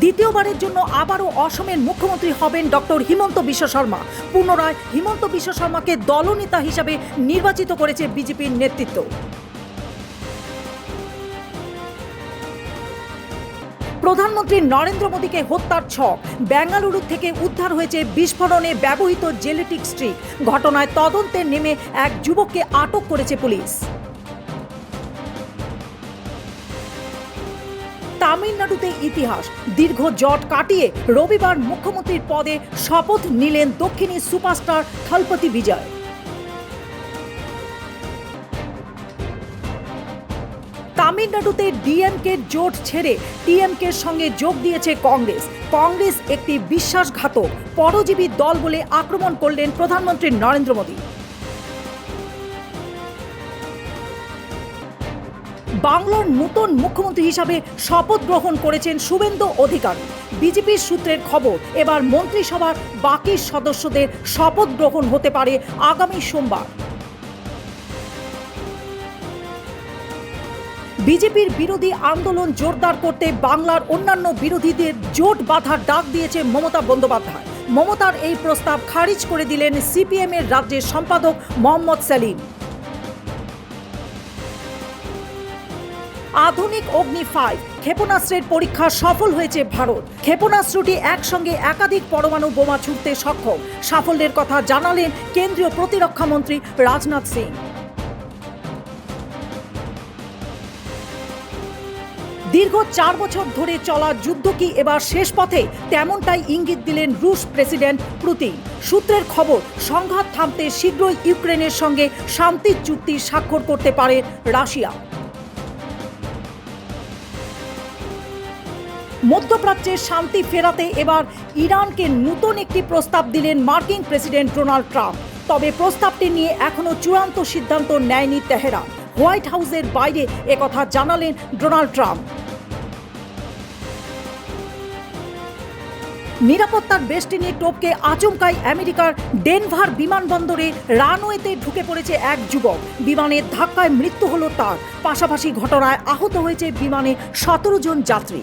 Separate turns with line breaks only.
দ্বিতীয়বারের জন্য আবারও অসমের মুখ্যমন্ত্রী হবেন ডক্টর হিমন্ত বিশ্ব শর্মা। পুনরায় হিমন্ত বিশ্ব শর্মাকে দলনেতা হিসাবে নির্বাচিত করেছে বিজেপির নেতৃত্ব। প্রধানমন্ত্রী নরেন্দ্র মোদীকে হত্যার ছক। বেঙ্গালুরু থেকে উদ্ধার হয়েছে বিস্ফোরণে ব্যবহৃত জেলেটিক স্টিক। ঘটনায় তদন্তে নেমে এক যুবককে আটক করেছে পুলিশ। তামিলনাড়ুতে ইতিহাস। দীর্ঘ জট কাটিয়ে রবিবার মুখ্যমন্ত্রীর পদে শপথ নিলেন দক্ষিণী সুপারস্টার থলপতি বিজয়। তামিলনাড়ুতে ডিএমকের জোট ছেড়ে টিএমকের সঙ্গে যোগ দিয়েছে কংগ্রেস। কংগ্রেস একটি বিশ্বাসঘাতক পরজীবী দল বলে আক্রমণ করলেন প্রধানমন্ত্রী নরেন্দ্র মোদী। বাংলার নতুন মুখ্যমন্ত্রী হিসাবে শপথ গ্রহণ করেছেন শুভেন্দু অধিকারী। বিজেপির সূত্রের খবর, এবার মন্ত্রিসভার বাকি সদস্যদের শপথ গ্রহণ হতে পারে আগামী সোমবার। বিজেপির বিরোধী আন্দোলন জোরদার করতে বাংলার অন্যান্য বিরোধীদের জোট বাঁধার ডাক দিয়েছে মমতা বন্দ্যোপাধ্যায়। মমতার এই প্রস্তাব খারিজ করে দিলেন সিপিএমের রাজ্যের সম্পাদক মোহাম্মদ সেলিম। আধুনিক অগ্নি 5 ক্ষেপণাস্ত্রের পরীক্ষা সফল হয়েছে ভারত। ক্ষেপণাস্ত্রটি একসঙ্গে একাধিক পরমাণু বোমা ছুড়তে সক্ষম। সাফল্যের কথা জানালেন কেন্দ্রীয় প্রতিরক্ষা মন্ত্রী রাজনাথ সিং। দীর্ঘ 4 বছর ধরে চলা যুদ্ধ কি এবার শেষ পথে, তেমনটাই ইঙ্গিত দিলেন রুশ প্রেসিডেন্ট পুতিন। সূত্রের খবর, সংঘাত থামতে শীঘ্রই ইউক্রেনের সঙ্গে শান্তি চুক্তি স্বাক্ষর করতে পারে রাশিয়া। মধ্যপ্রাচ্যের শান্তি ফেরাতে এবার ইরানকে নতুন একটি প্রস্তাব দিলেন মার্কিন প্রেসিডেন্ট ডোনাল্ড ট্রাম্প। তবে প্রস্তাবটি নিয়ে এখনও চূড়ান্ত সিদ্ধান্ত নেয়নি তেহরান। হোয়াইট হাউসের বাইরে একথা জানালেন ডোনাল্ড ট্রাম্প। নিরাপত্তার বেষ্টনী টপকে আচমকাই আমেরিকার ডেনভার বিমানবন্দরে রানওয়েতে ঢুকে পড়েছে এক যুবক। বিমানের ধাক্কায় মৃত্যু হলো তার। পাশাপাশি ঘটনায় আহত হয়েছে বিমানে 17 জন যাত্রী।